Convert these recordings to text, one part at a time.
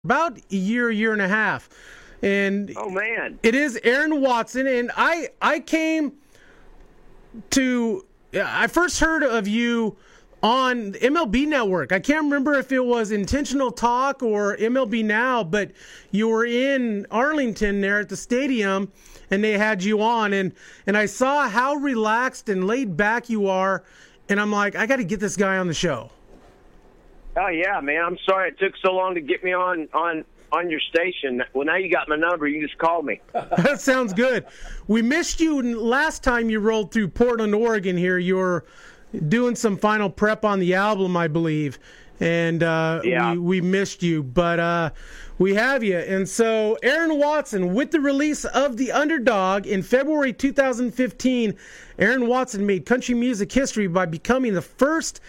about a year and a half. And oh man, it is Aaron Watson. And I first heard of you on MLB Network. I can't remember if it was Intentional Talk or MLB Now, but you were in Arlington there at the stadium, and they had you on, and I saw how relaxed and laid back you are, and I'm like, I got to get this guy on the show. Oh yeah, man. I'm sorry it took so long to get me on your station. Well, now you got my number. You just call me. That sounds good. We missed you last time you rolled through Portland, Oregon. Here, you were doing some final prep on the album, I believe, and we missed you, but we have you. And so Aaron Watson, with the release of The Underdog in February 2015, Aaron Watson made country music history by becoming the first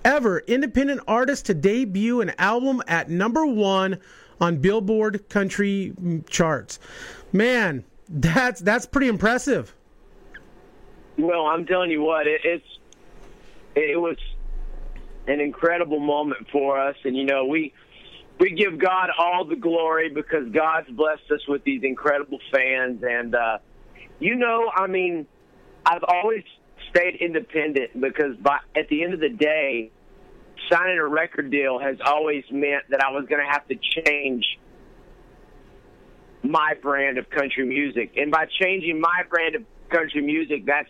ever independent artist to debut an album at #1 on Billboard country charts. Man, that's pretty impressive. Well, I'm telling you what, it was an incredible moment for us, and we give God all the glory because God's blessed us with these incredible fans. And I mean, I've always stayed independent because at the end of the day, signing a record deal has always meant that I was going to have to change my brand of country music, and by changing my brand of country music, that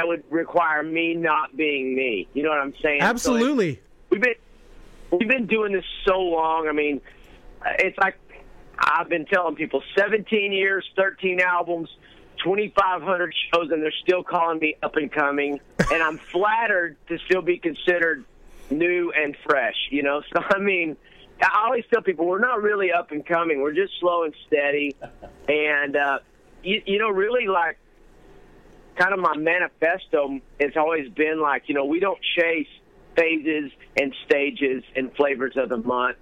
would require me not being me. You know what I'm saying? Absolutely. So we've been doing this so long. I mean, it's like I've been telling people 17 years, 13 albums, 2,500 shows, and they're still calling me up and coming. And I'm flattered to still be considered new and fresh, So, I mean, I always tell people we're not really up and coming. We're just slow and steady. And, really, like, kind of my manifesto has always been like, we don't chase phases and stages and flavors of the month.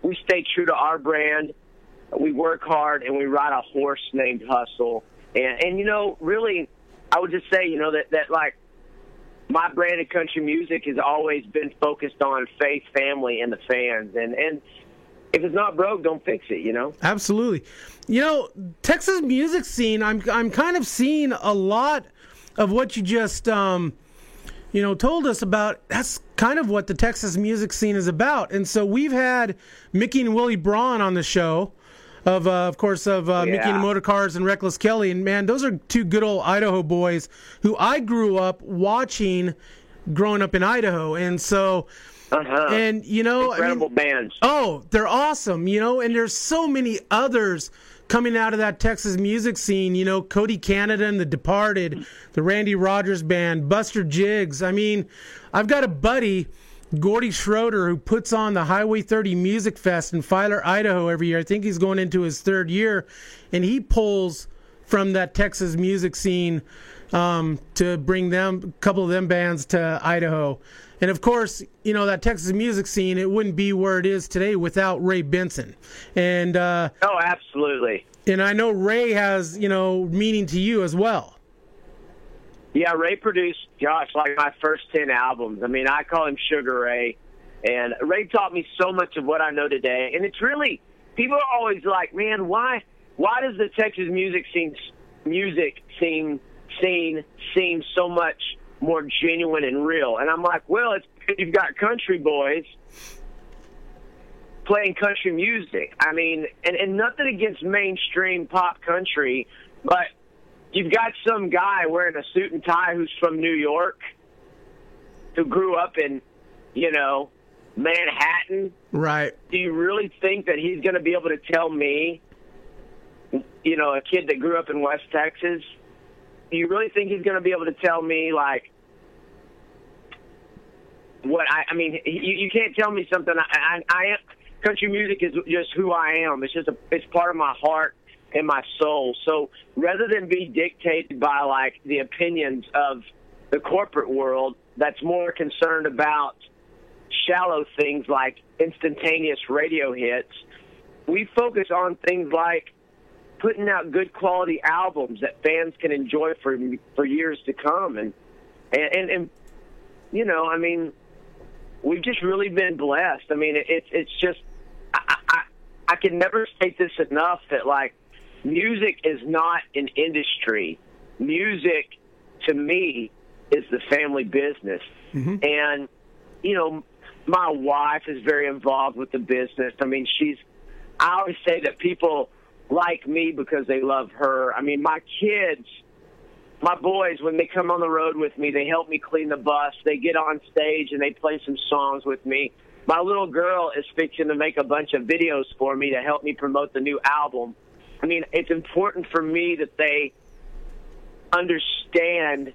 We stay true to our brand. We work hard, and we ride a horse named Hustle. And really, I would just say, that like, my brand of country music has always been focused on faith, family, and the fans. And if it's not broke, don't fix it, Absolutely. Texas music scene, I'm kind of seeing a lot of what you just, told us about. That's kind of what the Texas music scene is about. And so we've had Mickey and Willie Braun on the show, of course, Mickey and the Motorcars and Reckless Kelly. And, man, those are two good old Idaho boys who I grew up watching growing up in Idaho. And so, and, incredible bands. Oh, they're awesome, and there's so many others coming out of that Texas music scene, Cody Canada and The Departed, the Randy Rogers Band, Buster Jiggs. I mean, I've got a buddy, Gordy Schroeder, who puts on the Highway 30 Music Fest in Filer, Idaho every year. I think he's going into his third year, and he pulls from that Texas music scene to bring a couple of them bands to Idaho. And of course, that Texas music scene, it wouldn't be where it is today without Ray Benson. And oh, absolutely. And I know Ray has, meaning to you as well. Yeah, Ray produced, like my first 10 albums. I mean, I call him Sugar Ray. And Ray taught me so much of what I know today. And it's really, people are always like, man, why does the Texas music scene seem so much more genuine and real? And I'm like, well, it's because you've got country boys playing country music. I mean, and nothing against mainstream pop country, but you've got some guy wearing a suit and tie who's from New York, who grew up in, Manhattan. Right. Do you really think that he's going to be able to tell me, a kid that grew up in West Texas, do you really think he's going to be able to tell me, like, what I mean, you can't tell me something. Country music is just who I am. It's part of my heart and my soul. So rather than be dictated by, like, the opinions of the corporate world that's more concerned about shallow things like instantaneous radio hits, we focus on things like putting out good quality albums that fans can enjoy for years to come. And I mean, we've just really been blessed. I mean, it's just, can never state this enough that, like, music is not an industry. Music, to me, is the family business. Mm-hmm. And, you know, my wife is very involved with the business. I mean, I always say that people like me because they love her. I mean, my kids, my boys, when they come on the road with me, they help me clean the bus. They get on stage and they play some songs with me. My little girl is fixing to make a bunch of videos for me to help me promote the new album. I mean, it's important for me that they understand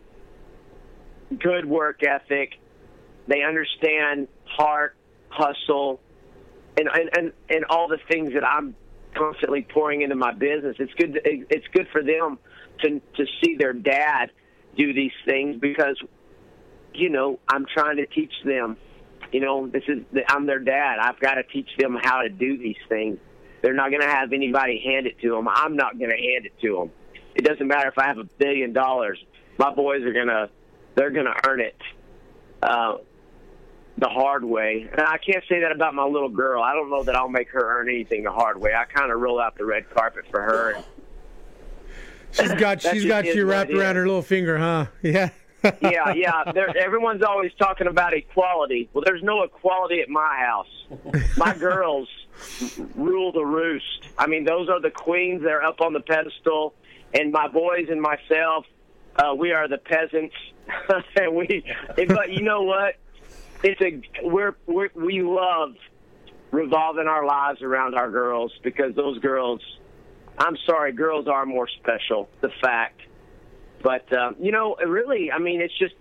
good work ethic. They understand heart, hustle, and all the things that I'm constantly pouring into my business. It's good for them to see their dad do these things because, you know, I'm trying to teach them. You know, I'm their dad. I've got to teach them how to do these things. They're not going to have anybody hand it to them. I'm not going to hand it to them. It doesn't matter if I have $1 billion. My boys they're going to earn it the hard way. And I can't say that about my little girl. I don't know that I'll make her earn anything the hard way. I kind of roll out the red carpet for her. And she's got you wrapped around her little finger, huh? Yeah. Yeah. Everyone's always talking about equality. Well, there's no equality at my house. My girls rule the roost. I mean, those are the queens. They're up on the pedestal. And my boys and myself, we are the peasants. But you know what? We love revolving our lives around our girls because those girls, I'm sorry, girls are more special, the fact. But, you know, really, I mean, it's just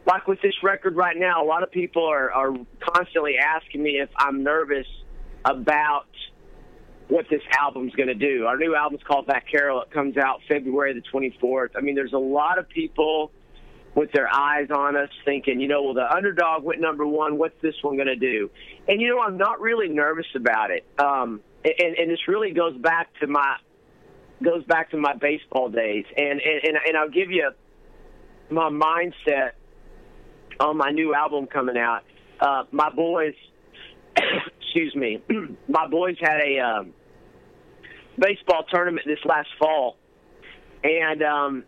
like with this record right now, a lot of people are constantly asking me if I'm nervous about what this album's going to do. Our new album's called That Carol. It comes out February the 24th. I mean, there's a lot of people with their eyes on us thinking, you know, well, the Underdog went #1. What's this one going to do? And, you know, I'm not really nervous about it. And this really goes back to my baseball days. And I'll give you my mindset on my new album coming out. My boys, excuse me, my boys had a baseball tournament this last fall. And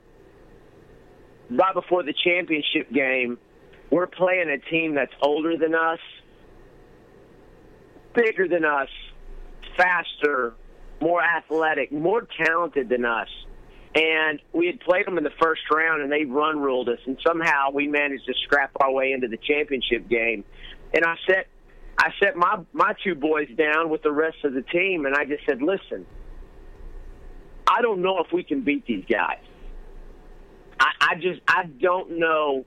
right before the championship game, we're playing a team that's older than us, bigger than us, faster, more athletic, more talented than us. And we had played them in the first round, and they run-ruled us. And somehow we managed to scrap our way into the championship game. And I set my two boys down with the rest of the team, and I just said, listen, I don't know if we can beat these guys. I don't know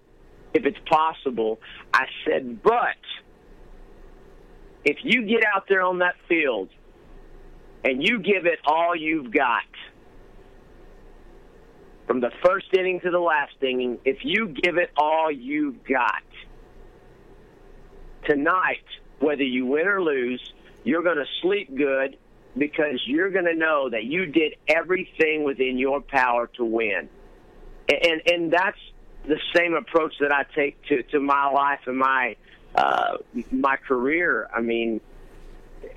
if it's possible. I said, but if you get out there on that field and you give it all you've got, from the first inning to the last inning, if you give it all you've got, tonight, whether you win or lose, you're going to sleep good because you're going to know that you did everything within your power to win. And that's the same approach that I take to my life and my career. I mean,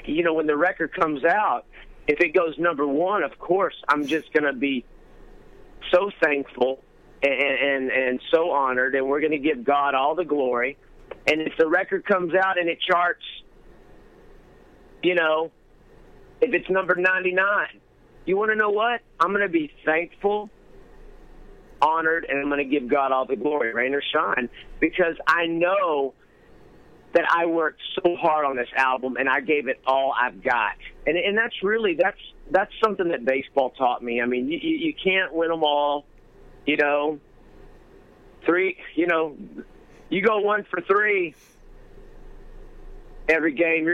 you know, when the record comes out, if it goes #1, of course, I'm just going to be so thankful and so honored, and we're going to give God all the glory. And if the record comes out and it charts, you know, if it's number 99, you want to know what? I'm going to be thankful, honored, and I'm going to give God all the glory, rain or shine, because I know that I worked so hard on this album and I gave it all I've got. And that's really, that's something that baseball taught me. I mean, you can't win them all, you know. You go 1 for 3 every game.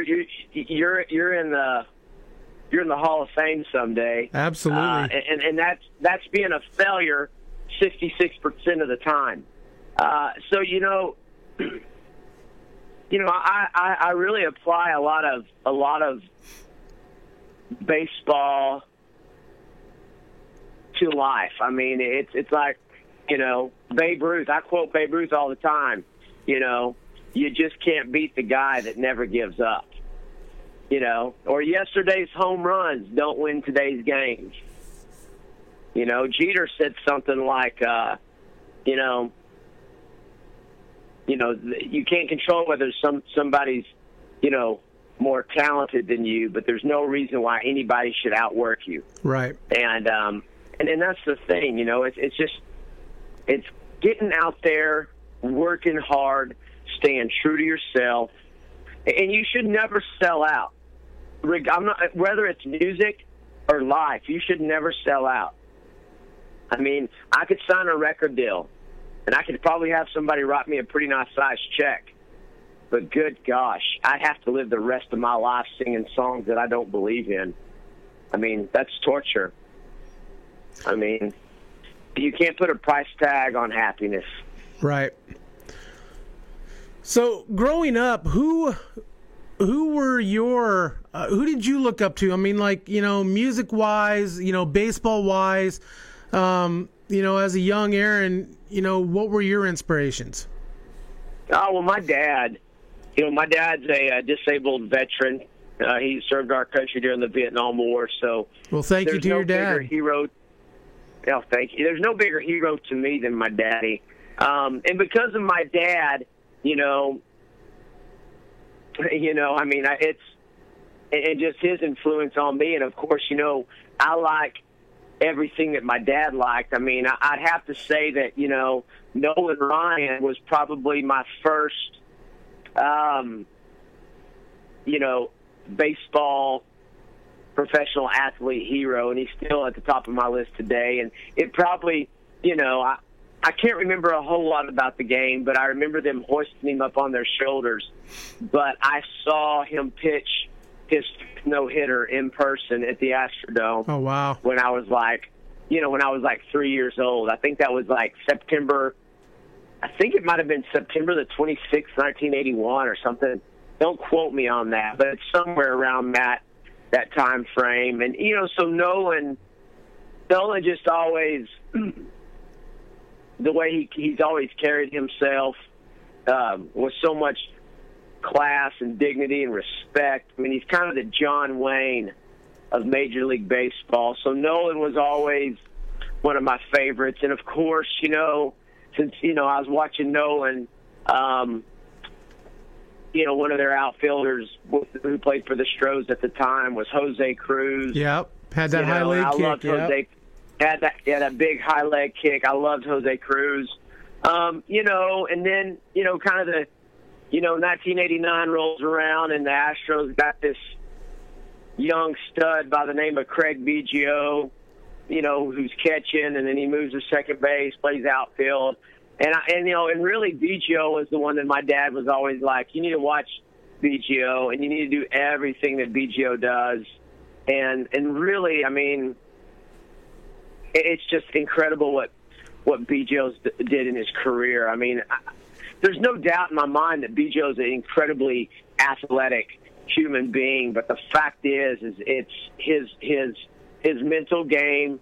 You're in the Hall of Fame someday. Absolutely. And that's being a failure 66% of the time. So I really apply a lot of baseball to life. I mean, it's like, you know, Babe Ruth. I quote Babe Ruth all the time. You know, you just can't beat the guy that never gives up. or yesterday's home runs don't win today's games. Jeter said something like, you can't control whether somebody's, more talented than you, but there's no reason why anybody should outwork you. Right. And that's the thing, it's getting out there, working hard, staying true to yourself, and you should never sell out. Whether it's music or life, you should never sell out. I mean, I could sign a record deal, and I could probably have somebody write me a pretty nice size check. But good gosh, I'd have to live the rest of my life singing songs that I don't believe in. I mean, that's torture. I mean, you can't put a price tag on happiness. Right. So, growing up, who were your who did you look up to? I mean, like, music wise, baseball wise, as a young Aaron, what were your inspirations? Oh, well, my dad. My dad's a disabled veteran. He served our country during the Vietnam War. So, well, thank you to your dad. Hero. Yeah, thank you. There's no bigger hero to me than my daddy. And because of my dad, I mean, it's just his influence on me. And of course, I like everything that my dad liked. I mean, I'd have to say that, Nolan Ryan was probably my first, baseball professional athlete hero, and he's still at the top of my list today. And it probably, I can't remember a whole lot about the game, but I remember them hoisting him up on their shoulders. But I saw him pitch his no-hitter in person at the Astrodome. Oh, wow. When I was like 3 years old. I think that was like September. I think it might have been September the 26th, 1981 or something. Don't quote me on that, but it's somewhere around that time frame. And, so Nolan just always, the way he's always carried himself with so much class and dignity and respect. I mean, he's kind of the John Wayne of Major League Baseball. So Nolan was always one of my favorites. And, of course, since, I was watching Nolan, one of their outfielders who played for the Stros at the time was Jose Cruz. Yep, had that high leg kick. Loved Jose. Had that big high leg kick. I loved Jose Cruz. And then, kind of the, 1989 rolls around and the Astros got this young stud by the name of Craig Biggio, who's catching, and then he moves to second base, plays outfield. And really Biggio was the one that my dad was always like, you need to watch Biggio and you need to do everything that Biggio does. And really, I mean, it's just incredible what Biggio did in his career. I mean, there's no doubt in my mind that Biggio's an incredibly athletic human being, but the fact is it's his mental game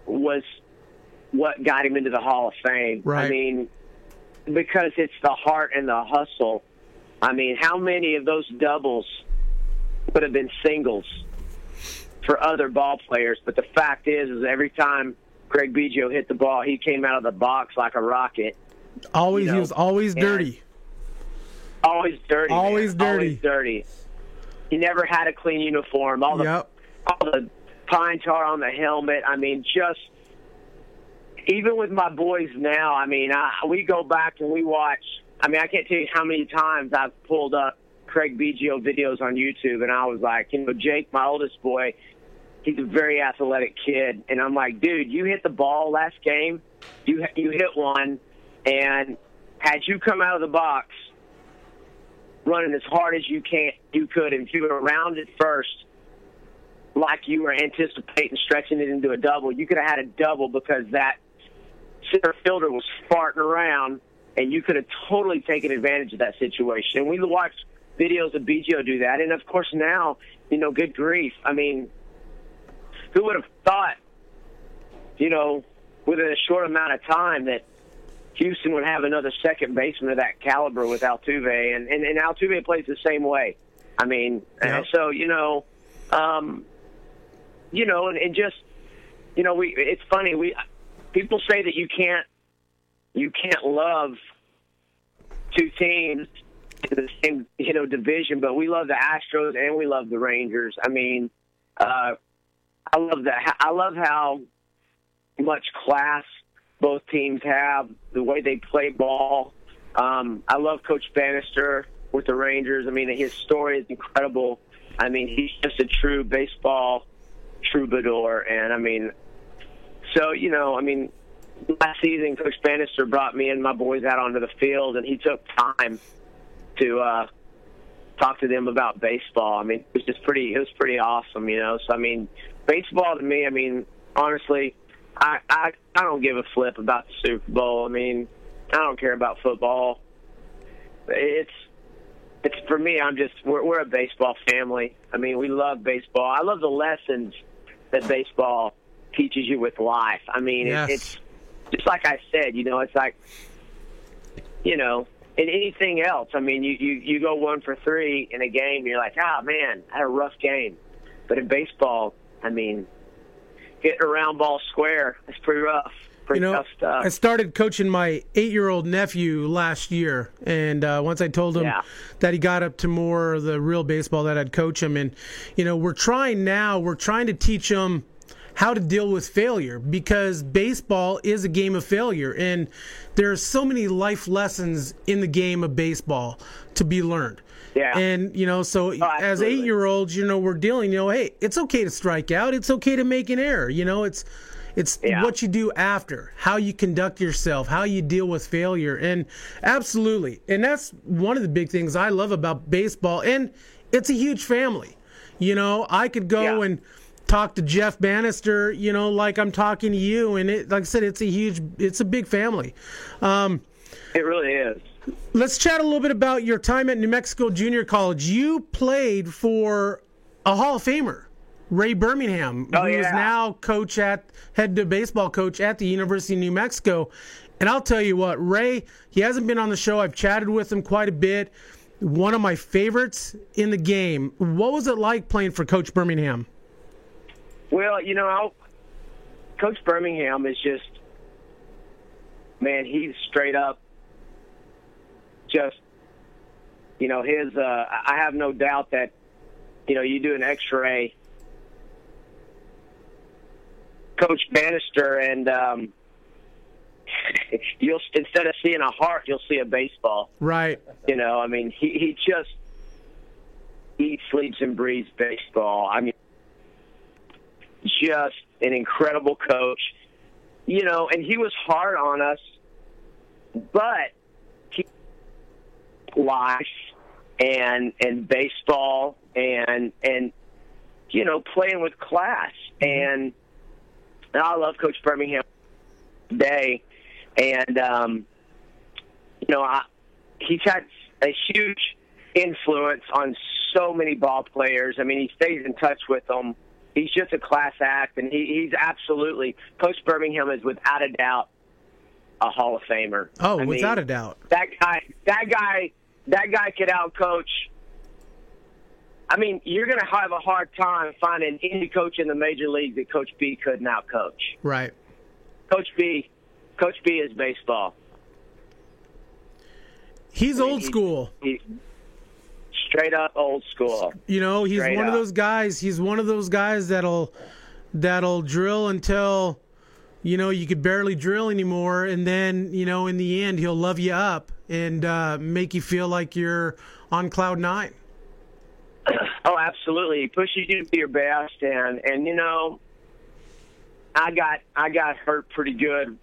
was what got him into the Hall of Fame. Right. I mean, because it's the heart and the hustle. I mean, how many of those doubles would have been singles for other ball players? But the fact is every time Craig Biggio hit the ball, he came out of the box like a rocket. He was always dirty. Always dirty. Always man. dirty. Always dirty. He never had a clean uniform. All the pine tar on the helmet. I mean, just even with my boys now, I mean, we go back and we watch. I mean, I can't tell you how many times I've pulled up Craig Biggio videos on YouTube, and I was like, Jake, my oldest boy, he's a very athletic kid, and I'm like, dude, you hit the ball last game, you hit one, and had you come out of the box running as hard as you could, and if you were around it first, like you were anticipating stretching it into a double, you could have had a double because that center fielder was farting around, and you could have totally taken advantage of that situation. And we watched videos of Biggio do that, and of course now, good grief. I mean, who would have thought, within a short amount of time that Houston would have another second baseman of that caliber with Altuve, and Altuve plays the same way. I mean, and so, and just, it's funny. People say that you can't love two teams in the same, division, but we love the Astros and we love the Rangers. I mean, I love that. I love how much class both teams have, the way they play ball. I love Coach Bannister with the Rangers. I mean, his story is incredible. I mean, he's just a true baseball troubadour. And, I mean, so, last season, Coach Bannister brought me and my boys out onto the field, and he took time to talk to them about baseball. I mean, it was pretty awesome, So, I mean, baseball to me, I mean, honestly, I don't give a flip about the Super Bowl. I mean, I don't care about football. It's for me. We're a baseball family. I mean, we love baseball. I love the lessons that baseball teaches you with life. I mean, it's just like I said. It's like, in anything else. I mean, you go 1 for 3 in a game, and you're like, man, I had a rough game. But in baseball, I mean, hitting a round ball square, it's pretty rough. Tough stuff. I started coaching my 8-year-old nephew last year, and once I told him that he got up to more of the real baseball, that I'd coach him. And, we're trying to teach him how to deal with failure, because baseball is a game of failure, and there are so many life lessons in the game of baseball to be learned. Yeah. And, so as 8-year-olds, we're dealing, hey, it's okay to strike out. It's okay to make an error. It's what you do after, how you conduct yourself, how you deal with failure. And absolutely. And that's one of the big things I love about baseball. And it's a huge family. I could go and talk to Jeff Bannister, like I'm talking to you. And like I said, it's a big family. It really is. Let's chat a little bit about your time at New Mexico Junior College. You played for a Hall of Famer, Ray Birmingham, who is now head baseball coach at the University of New Mexico. And I'll tell you what, Ray, he hasn't been on the show. I've chatted with him quite a bit. One of my favorites in the game. What was it like playing for Coach Birmingham? Well, Coach Birmingham is just, man, he's straight up just, I have no doubt that, you do an X-ray, Coach Bannister, and you'll, instead of seeing a heart, you'll see a baseball. Right. I mean, he just eats, sleeps, and breathes baseball. I mean, just an incredible coach, and he was hard on us, but life and baseball and playing with class. And I love Coach Birmingham today. And, he's had a huge influence on so many ball players. I mean, he stays in touch with them. He's just a class act, and he's absolutely – Coach Birmingham is without a doubt a Hall of Famer. Oh, without a doubt. That guy could outcoach. I mean, you're going to have a hard time finding any coach in the major leagues that Coach B couldn't outcoach. Right. Coach B is baseball. He's old school. He's straight up old school. He's one of those guys. He's one of those guys that'll drill until you could barely drill anymore, and then in the end he'll love you up and make you feel like you're on cloud 9. Oh, absolutely. He pushes you to be your best, and I got hurt pretty good.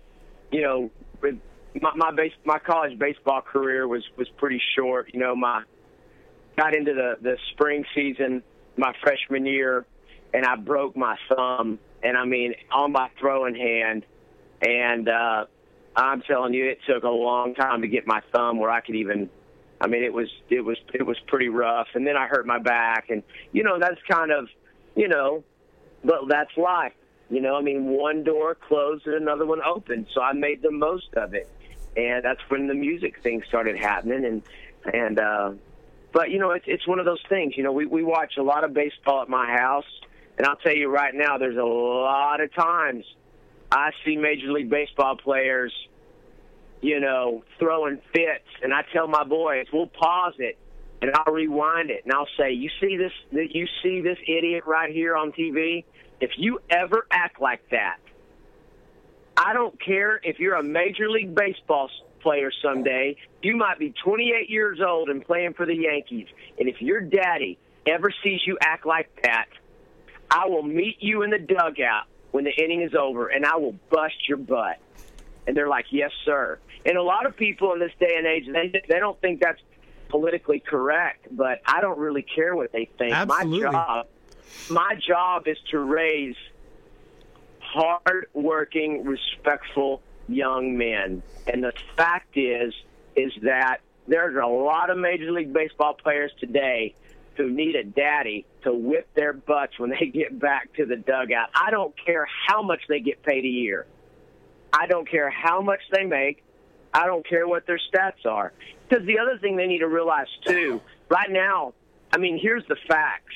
With my college baseball career was pretty short. Got into the spring season my freshman year, and I broke my thumb, and I mean on my throwing hand, and I'm telling you, it took a long time to get my thumb where I could even. I mean, it was pretty rough, and then I hurt my back, and that's kind of, but that's life. I mean, one door closed and another one opened, so I made the most of it, and that's when the music thing started happening, but But, it's one of those things. We watch a lot of baseball at my house, and I'll tell you right now, there's a lot of times I see Major League Baseball players, throwing fits, and I tell my boys, we'll pause it, and I'll rewind it, and I'll say, you see this idiot right here on TV? If you ever act like that, I don't care if you're a Major League Baseball player someday. You might be 28 years old and playing for the Yankees, and if your daddy ever sees you act like that, I will meet you in the dugout when the inning is over, and I will bust your butt. And they're like, yes, sir. And a lot of people in this day and age, they don't think that's politically correct, but I don't really care what they think. Absolutely. My job is to raise hard-working, respectful young men. And the fact is that there's a lot of Major League Baseball players today who need a daddy to whip their butts when they get back to the dugout. I don't care how much they get paid a year. I don't care how much they make. I don't care what their stats are. Because the other thing they need to realize, too, right now, here's the facts.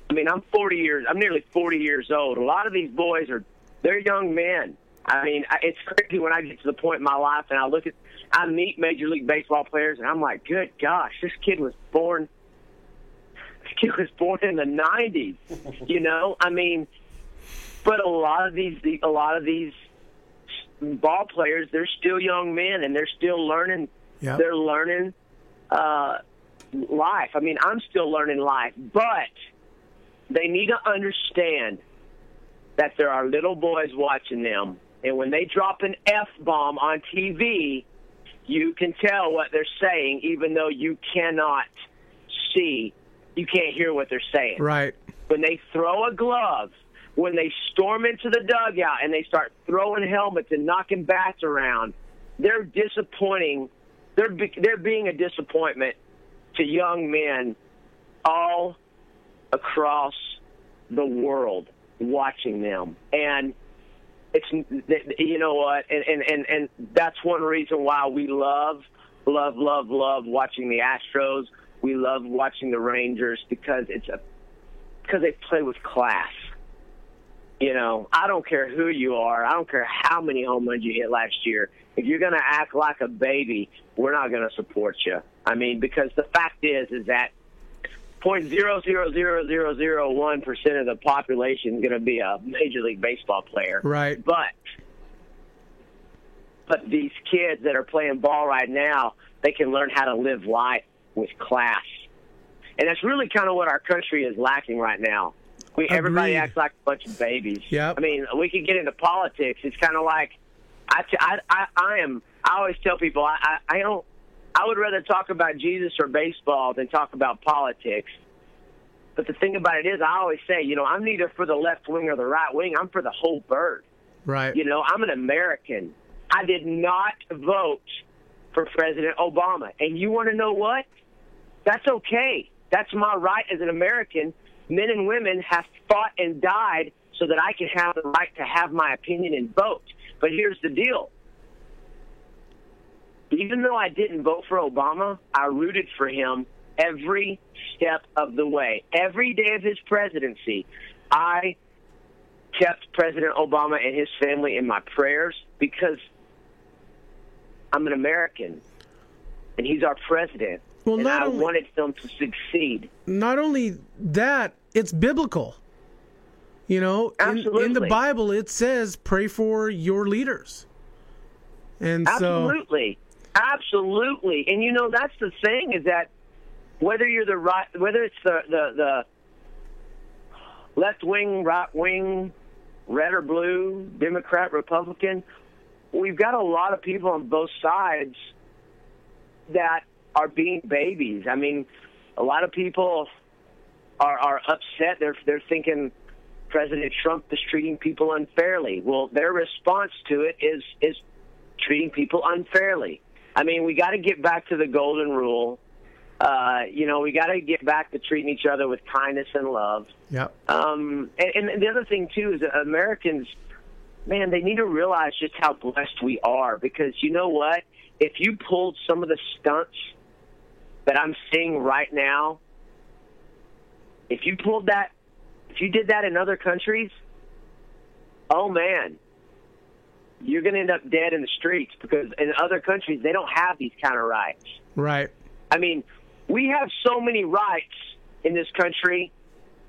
I'm nearly 40 years old. A lot of these boys they're young men. It's crazy when I get to the point in my life and I meet Major League Baseball players, and I'm like, good gosh, this kid was born in the 90s, but a lot of these ball players, they're still young men, and they're still learning. Yep. They're learning life. I'm still learning life, but they need to understand that there are little boys watching them, and when they drop an F-bomb on TV, you can tell what they're saying, even though you cannot see. You can't hear what they're saying. Right. When they throw a glove, when they storm into the dugout and they start throwing helmets and knocking bats around, they're disappointing. They're being a disappointment to young men all across the world watching them. And it's, you know what, and that's one reason why we love watching the Astros. We love watching the Rangers because they play with class. I don't care who you are. I don't care how many home runs you hit last year. If you're going to act like a baby, we're not going to support you. Because the fact is that 0.00001% of the population is going to be a Major League Baseball player. Right. But these kids that are playing ball right now, they can learn how to live life with class. And that's really kind of what our country is lacking right now. Everybody acts like a bunch of babies. Yep. We could get into politics. It's kind of like I always tell people I would rather talk about Jesus or baseball than talk about politics. But the thing about it is, I always say, I'm neither for the left wing or the right wing. I'm for the whole bird. Right. I'm an American. I did not vote for President Obama. And you want to know what? That's okay. That's my right as an American. Men and women have fought and died so that I can have the right to have my opinion and vote. But here's the deal. Even though I didn't vote for Obama, I rooted for him every step of the way. Every day of his presidency, I kept President Obama and his family in my prayers because I'm an American, and he's our president. Well, and I wanted them to succeed. Not only that, it's biblical. Absolutely. In the Bible, it says, pray for your leaders. And Absolutely. And that's the thing, is that whether it's the left wing, right wing, red or blue, Democrat, Republican, we've got a lot of people on both sides that are being babies. A lot of people are upset. They're thinking President Trump is treating people unfairly. Well, their response to it is treating people unfairly. We got to get back to the golden rule. We got to get back to treating each other with kindness and love. Yep. And the other thing, too, is that Americans, man, they need to realize just how blessed we are. Because you know what? If you pulled some of the stunts that I'm seeing right now, if you did that in other countries, oh man, you're going to end up dead in the streets, because in other countries, they don't have these kind of rights. Right. I mean, we have so many rights in this country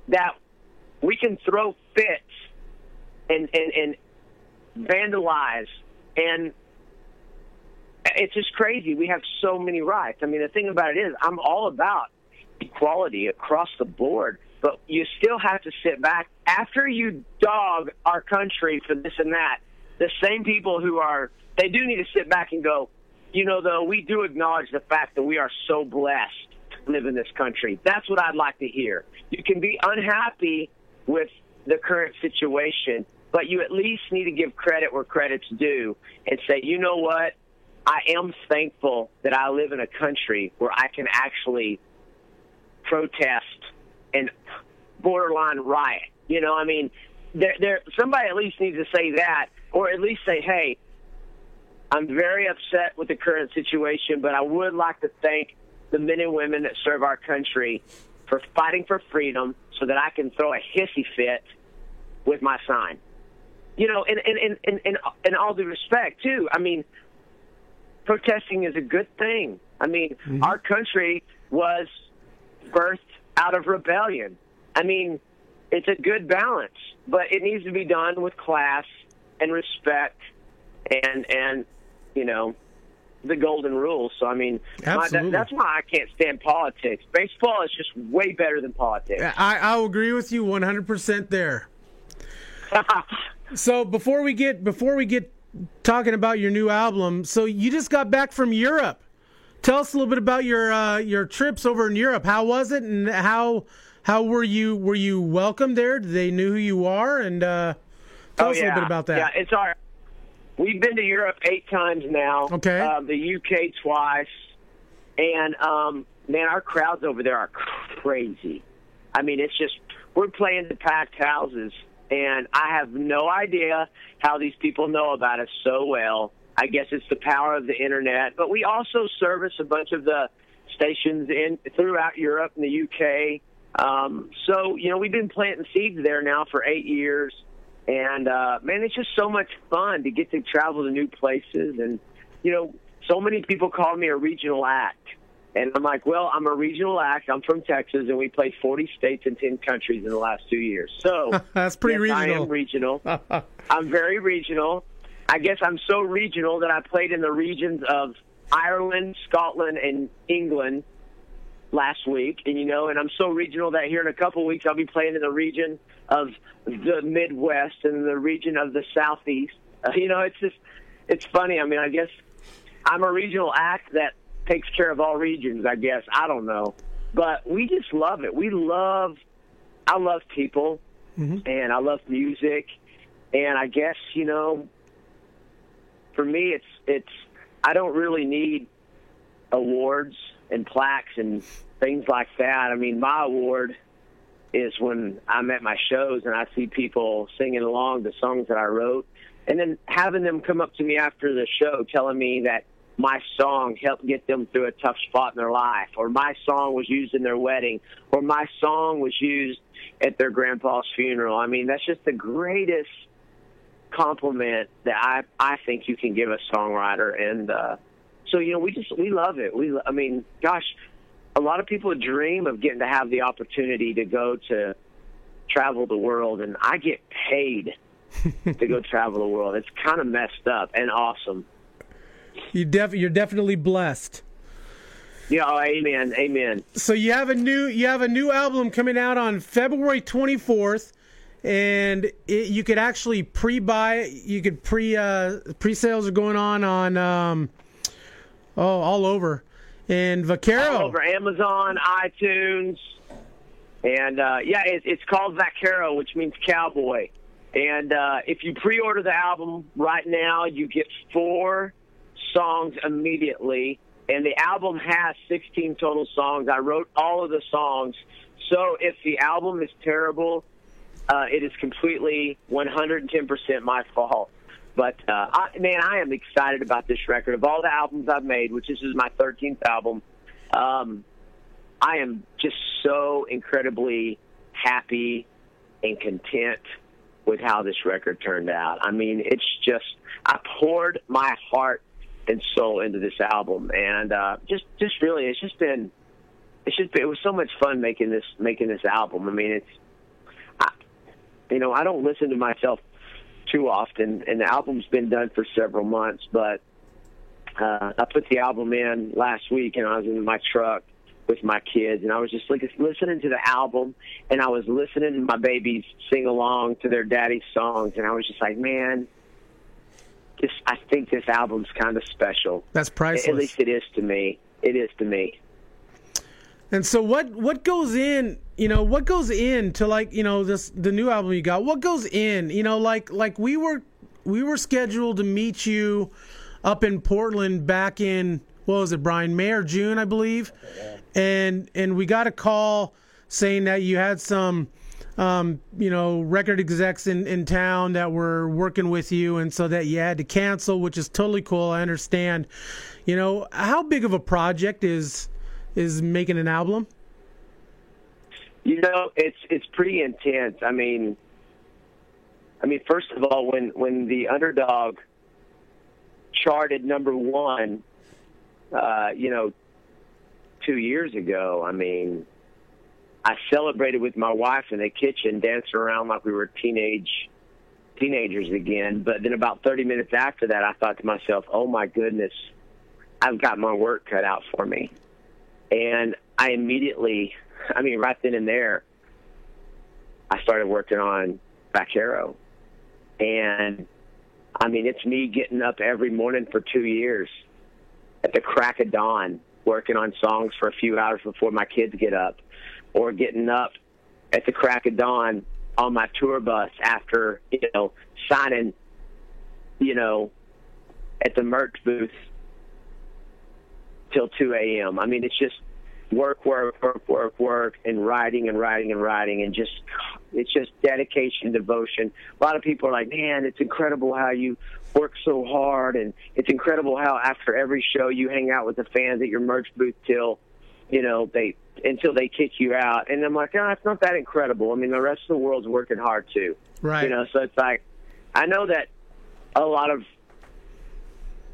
that we can throw fits and vandalize, and it's just crazy. We have so many rights. I mean, the thing about it is, I'm all about equality across the board, but you still have to sit back after you dog our country for this and that. The same people they do need to sit back and go, though, we do acknowledge the fact that we are so blessed to live in this country. That's what I'd like to hear. You can be unhappy with the current situation, but you at least need to give credit where credit's due and say, you know what? I am thankful that I live in a country where I can actually protest and borderline riot. I mean, somebody at least needs to say that, or at least say, hey, I'm very upset with the current situation, but I would like to thank the men and women that serve our country for fighting for freedom so that I can throw a hissy fit with my sign. In all due respect, too, I mean, protesting is a good thing. I mean, our country was birthed out of rebellion. I mean, it's a good balance, but it needs to be done with class and respect and the golden rule. So, I mean, that's why I can't stand politics. Baseball is just way better than politics. I'll agree with you 100% there. So before we get talking about your new album, so you just got back from Europe. Tell us a little bit about your trips over in Europe. How was it, and how were you welcomed there? Did they know who you are? And tell us a little bit about that. Yeah, it's our. We've been to Europe 8 times now. Okay. The UK twice, and man, our crowds over there are crazy. I mean, it's just, we're playing to packed houses, and I have no idea how these people know about us so well. I guess it's the power of the internet, but we also service a bunch of the stations throughout Europe and the UK. So, we've been planting seeds there now for 8 years. And, man, it's just so much fun to get to travel to new places. And, so many people call me a regional act. And I'm like, well, I'm a regional act. I'm from Texas, and we played 40 states and 10 countries in the last 2 years. So that's pretty regional. I am regional. I'm very regional. I guess I'm so regional that I played in the regions of Ireland, Scotland, and England last week. And, and I'm so regional that here in a couple of weeks I'll be playing in the region of the Midwest and the region of the Southeast. It's funny. I mean, I guess I'm a regional act that takes care of all regions, I guess. I don't know. But we just love it. I love people, and I love music. And I guess, for me, it's I don't really need awards and plaques and things like that. I mean, my award is when I'm at my shows and I see people singing along the songs that I wrote, and then having them come up to me after the show telling me that my song helped get them through a tough spot in their life, or my song was used in their wedding, or my song was used at their grandpa's funeral. I mean, that's just the greatest compliment that I think you can give a songwriter. And so, we love it. I mean, gosh, a lot of people dream of getting to have the opportunity to go to travel the world, and I get paid to go travel the world. It's kind of messed up and awesome. You're definitely blessed. Yeah, amen. So you have a new album coming out on February 24th, and you could actually pre-buy it. You could pre-sales are going on all over. And Vaquero. All over Amazon, iTunes, and it's called Vaquero, which means cowboy. And if you pre-order the album right now, you get 4 songs immediately. And the album has 16 total songs. I wrote all of the songs. So if the album is terrible, it is completely 110% my fault. But, I am excited about this record. Of all the albums I've made, which this is my 13th album, I am just so incredibly happy and content with how this record turned out. I mean, it's just, I poured my heart and soul into this album, and just really, it was so much fun making this album. I mean, I don't listen to myself too often, and the album's been done for several months, but I put the album in last week, and I was in my truck with my kids, and I was just listening to the album, and I was listening to my babies sing along to their daddy's songs, and I was just like, man, I think this album's kind of special. That's priceless. At least it is to me. It is to me. And so what goes in, what goes into the new album you got? What goes in? Like we were scheduled to meet you up in Portland back in, what was it, Brian, May or June, I believe. And we got a call saying that you had some record execs in town that were working with you, and so that you had to cancel, which is totally cool. I understand. How big of a project is making an album? It's pretty intense. I mean, first of all, when the Underdog charted number one, 2 years ago, I mean, I celebrated with my wife in the kitchen, dancing around like we were teenagers again. But then about 30 minutes after that, I thought to myself, oh my goodness, I've got my work cut out for me. And I immediately, right then and there, I started working on Vaquero. And, it's me getting up every morning for 2 years at the crack of dawn, working on songs for a few hours before my kids get up, or getting up at the crack of dawn on my tour bus after, signing, at the merch booth till 2 a.m. It's just work, and writing, and it's just dedication, devotion. A lot of people are like, man, it's incredible how you work so hard, and it's incredible how after every show you hang out with the fans at your merch booth until they kick you out. And I'm like, it's not that incredible. The rest of the world's working hard too. Right. So it's like, I know that a lot of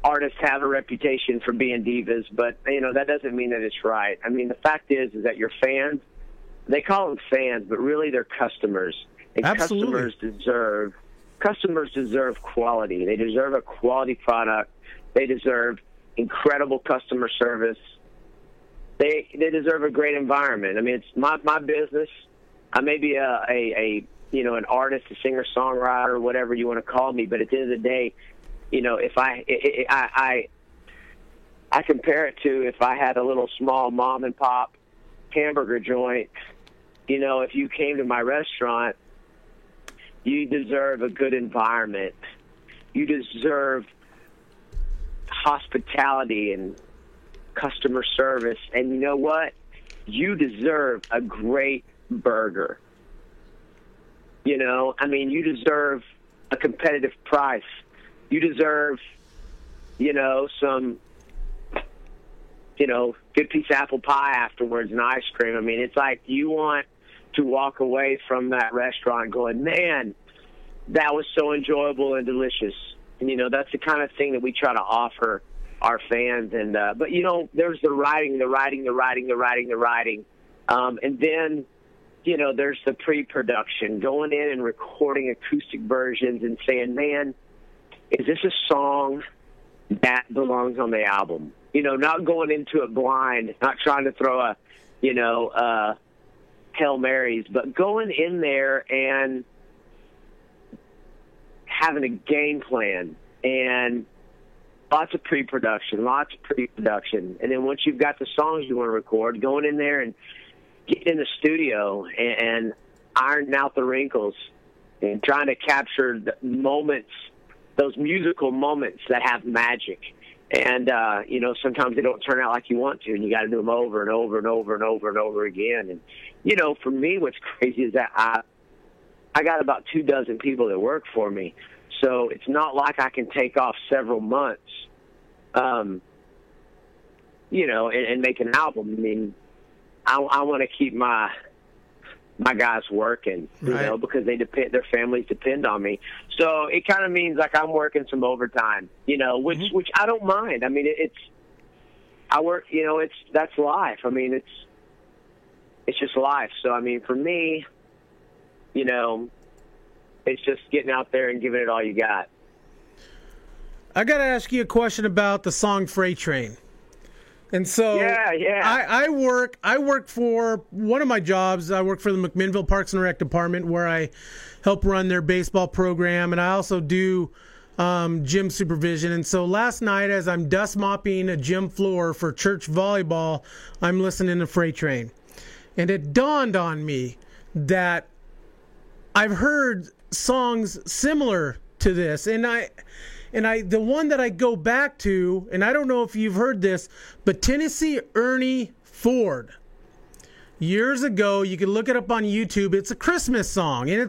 artists have a reputation for being divas, but that doesn't mean that it's right. The fact is that your fans, they call them fans, but really they're customers. And Absolutely. Customers deserve quality. They deserve a quality product. They deserve incredible customer service. They deserve a great environment. It's my business. I may be an artist, a singer, songwriter, whatever you want to call me, but at the end of the day, if I compare it to if I had a little small mom and pop hamburger joint. If you came to my restaurant, you deserve a good environment. You deserve hospitality and customer service. And you know what? You deserve a great burger. You deserve a competitive price. You deserve, some, good piece of apple pie afterwards and ice cream. It's like you want to walk away from that restaurant going, man, that was so enjoyable and delicious. And, that's the kind of thing that we try to offer our fans. And but, there's the writing. And then, there's the pre-production, going in and recording acoustic versions and saying, man, is this a song that belongs on the album? Not going into it blind, not trying to throw a, Hail Marys, but going in there and having a game plan and lots of pre-production. And then once you've got the songs you want to record, going in there and getting in the studio and ironing out the wrinkles and trying to capture the moments, those musical moments that have magic. And, sometimes they don't turn out like you want to, and you got to do them over and over and over and over and over again. And, for me, what's crazy is that I got about 24 people that work for me. So it's not like I can take off several months, and make an album. I want to keep my guys working, you know, because their families depend on me. So it kind of means like I'm working some overtime, you know, which I don't mind. I mean, I work, you know, that's life. I mean, it's just life. So, I mean, for me, you know, it's just getting out there and giving it all you got. I got to ask you a question about the song Freight Train. And so I work for one of my jobs. I work for the McMinnville Parks and Rec Department, where I help run their baseball program, and I also do gym supervision. And so last night, as I'm dust mopping a gym floor for church volleyball, I'm listening to Freight Train. And it dawned on me that I've heard songs similar to this, and the one that I go back to, and I don't know if you've heard this, but Tennessee Ernie Ford. Years ago, you can look it up on YouTube. It's a Christmas song, and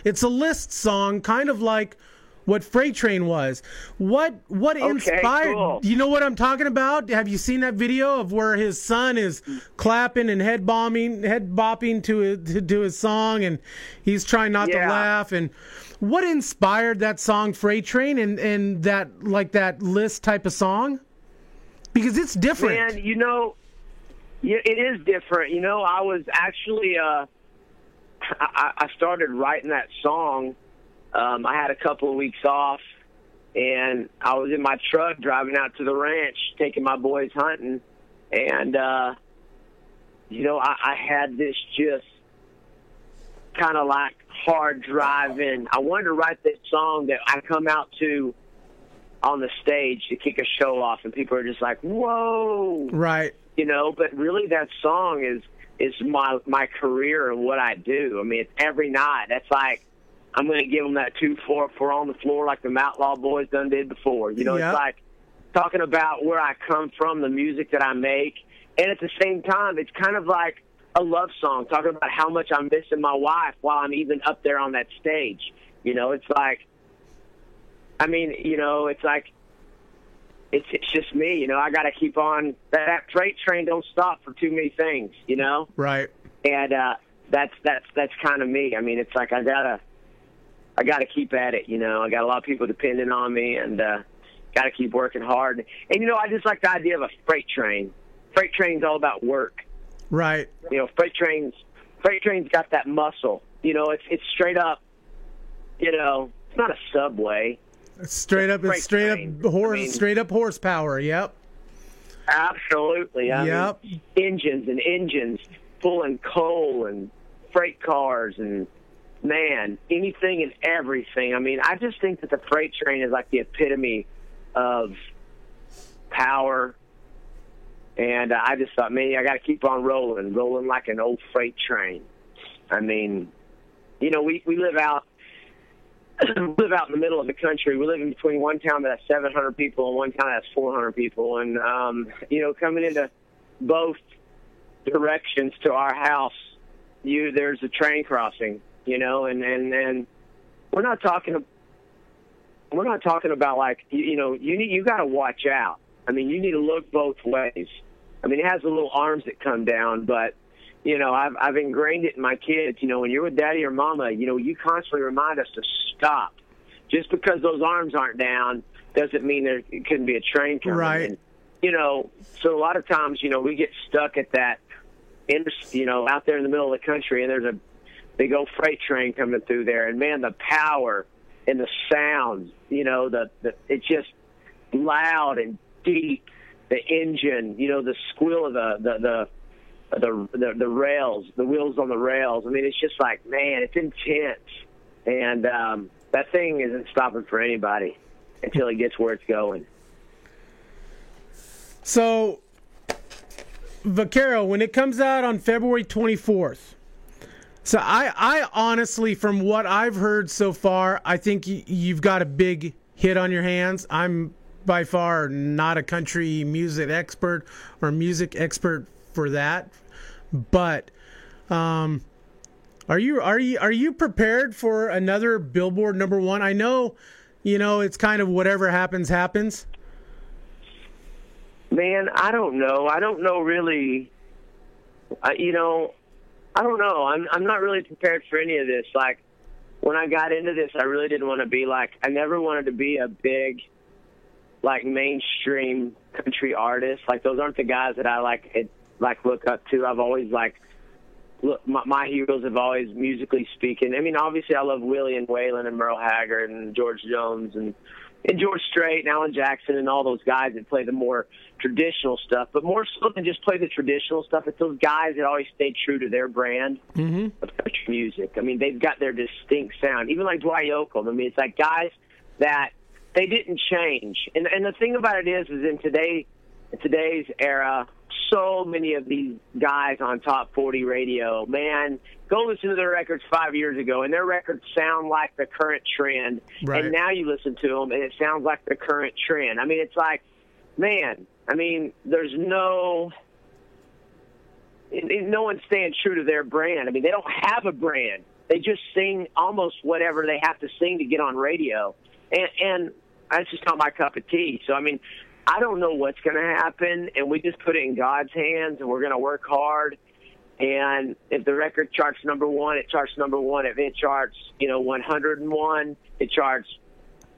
it's a list song, kind of like what Freight Train was. What inspired? Cool. You know what I'm talking about? Have you seen that video of where his son is clapping and head bopping to his song, and he's trying not to laugh? And what inspired that song Freight Train and that list type of song? Because it's different. Man, you know, it is different. You know, I was actually I started writing that song. I had a couple of weeks off, and I was in my truck driving out to the ranch, taking my boys hunting, and you know, I had this just kind of like hard driving. I wanted to write this song that I come out to on the stage to kick a show off, and people are just like, "Whoa!" Right? You know, but really, that song is my career and what I do. I mean, it's every night. That's like, I'm going to give them that 2-4 on the floor like the Outlaw Boys done did before. You know, It's like talking about where I come from, the music that I make, and at the same time, it's kind of like a love song, talking about how much I'm missing my wife while I'm even up there on that stage. You know, it's like, I mean, you know, it's like, it's just me. You know, I got to keep on. That freight train don't stop for too many things. You know, right? And that's kind of me. I mean, it's like I gotta keep at it. You know, I got a lot of people depending on me, and got to keep working hard. And you know, I just like the idea of a freight train. Freight train's all about work. Right. You know, freight train's got that muscle. You know, it's straight up. You know, it's not a subway. It's straight up horsepower. Yep. Absolutely. I mean, engines pulling coal and freight cars and, man, anything and everything. I mean, I just think that the freight train is like the epitome of power. And I just thought, man, I got to keep on rolling like an old freight train. I mean, you know, we live out in the middle of the country. We live in between one town that has 700 people and one town that has 400 people. And, you know, coming into both directions to our house, there's a train crossing, you know, and we're not talking about like, you know, you got to watch out. I mean, you need to look both ways. I mean, it has the little arms that come down, but, you know, I've ingrained it in my kids. You know, when you're with daddy or mama, you know, you constantly remind us to stop. Just because those arms aren't down doesn't mean there couldn't be a train coming. Right. And, you know, so a lot of times, you know, we get stuck at that, you know, out there in the middle of the country, and there's a big old freight train coming through there. And, man, the power and the sound, you know, it's just loud and deep. The engine, you know, the squeal of the rails, the wheels on the rails. I mean, it's just like, man, it's intense. And that thing isn't stopping for anybody until it gets where it's going. So, Vaquero, when it comes out on February 24th, so I honestly, from what I've heard so far, I think you've got a big hit on your hands. I'm by far not a country music expert or music expert for that, but are you prepared for another Billboard #1? I know, you know, it's kind of whatever happens. Man, I don't know really you know, I don't know. I'm not really prepared for any of this. Like, when I got into this, I really didn't want to be like, I never wanted to be a big, like, mainstream country artist. Like, those aren't the guys that I look up to. I've always look, my heroes have always, musically speaking. I mean, obviously, I love Willie and Waylon and Merle Haggard and George Jones and George Strait and Alan Jackson and all those guys that play the more traditional stuff. But more so than just play the traditional stuff, it's those guys that always stay true to their brand of country music. I mean, they've got their distinct sound. Even like Dwight Yoakam. I mean, it's like guys that they didn't change. And the thing about it is in today's era, so many of these guys on Top 40 radio, man, go listen to their records 5 years ago, and their records sound like the current trend. Right. And now you listen to them, and it sounds like the current trend. I mean, it's like, man, I mean, there's no one's staying true to their brand. I mean, they don't have a brand. They just sing almost whatever they have to sing to get on radio. And that's just not my cup of tea. So, I mean, I don't know what's going to happen, and we just put it in God's hands, and we're going to work hard. And if the record charts number one, it charts number one. If it charts, 101, it charts,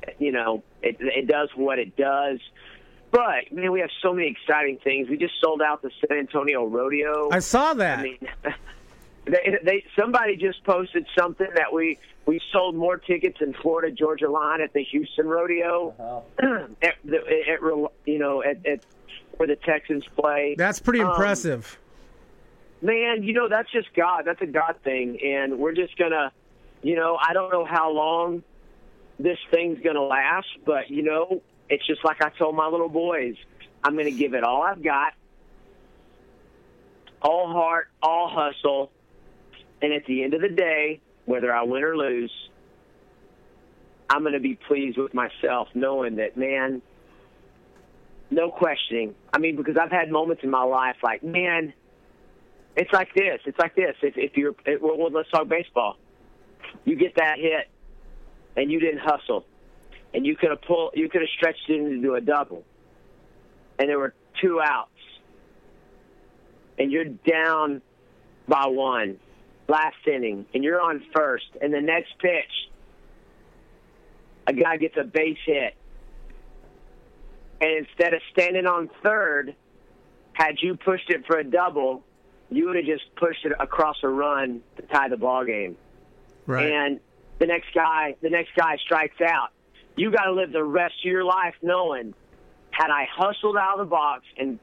it does what it does. But, man, we have so many exciting things. We just sold out the San Antonio Rodeo. I saw that. I mean, somebody just posted something that we sold more tickets in Florida Georgia Line at the Houston Rodeo, at where the Texans play. That's pretty impressive. Man, that's just God. That's a God thing, and we're just gonna, I don't know how long this thing's gonna last, but it's just like I told my little boys, I'm gonna give it all I've got, all heart, all hustle. And at the end of the day, whether I win or lose, I'm going to be pleased with myself knowing that, man, no questioning. I mean, because I've had moments in my life like, man, it's like this. It's like this. Well, let's talk baseball. You get that hit, and you didn't hustle, and you could have stretched it into a double, and there were 2 outs, and you're down by 1. Last inning, and you're on first, and the next pitch, a guy gets a base hit. And instead of standing on third, had you pushed it for a double, you would have just pushed it across a run to tie the ball game. Right. And the next guy strikes out. You got to live the rest of your life knowing, had I hustled out of the box and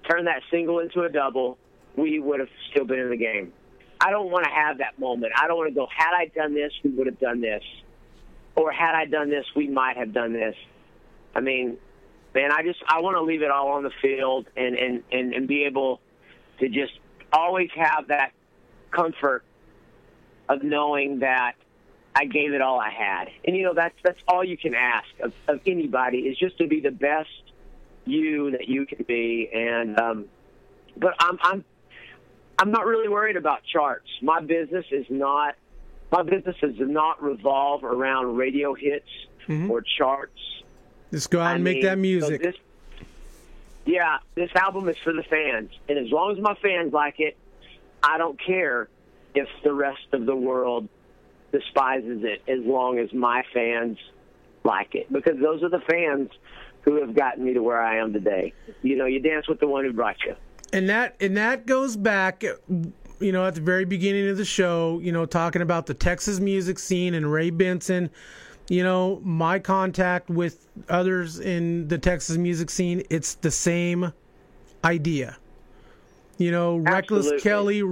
turned that single into a double, we would have still been in the game. I don't want to have that moment. I don't want to go, had I done this, we would have done this. Or had I done this, we might have done this. I mean, man, I want to leave it all on the field and be able to just always have that comfort of knowing that I gave it all I had. And, that's all you can ask of anybody, is just to be the best you that you can be. And but I'm not really worried about charts. My business does not revolve around radio hits or charts. Just go out and make that music. So this album is for the fans. And as long as my fans like it, I don't care if the rest of the world despises it, as long as my fans like it. Because those are the fans who have gotten me to where I am today. You dance with the one who brought you. And that goes back, at the very beginning of the show, talking about the Texas music scene and Ray Benson. My contact with others in the Texas music scene, it's the same idea. Reckless Kelly,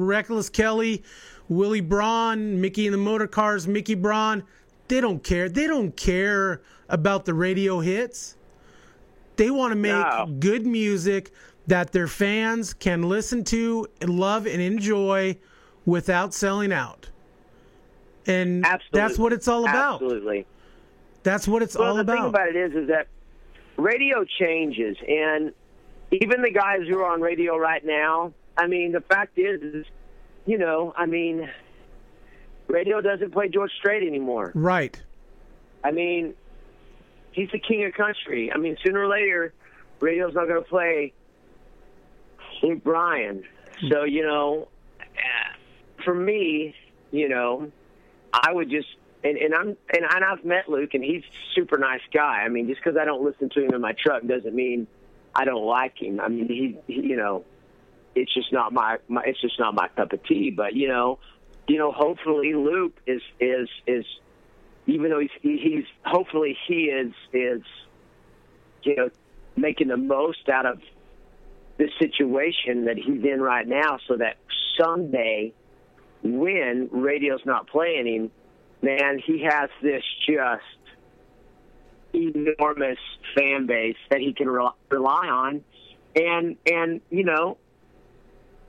Willie Braun, Mickey and the Motor Cars, Mickey Braun, they don't care. They don't care about the radio hits. They want to make good music that their fans can listen to, love, and enjoy without selling out. And that's what it's all about. Absolutely. That's what it's all about. The thing about it is that radio changes, and even the guys who are on radio right now, I mean, the fact is radio doesn't play George Strait anymore. Right. I mean, he's the king of country. I mean, sooner or later, radio's not going to play Luke Bryan. So, for me, I would just and I've met Luke, and he's a super nice guy. I mean, just because I don't listen to him in my truck doesn't mean I don't like him. I mean, he it's just not my it's just not my cup of tea. But hopefully Luke is even though he's hopefully he is making the most out of this situation that he's in right now, so that someday when radio's not playing him, man, he has this just enormous fan base that he can rely on, and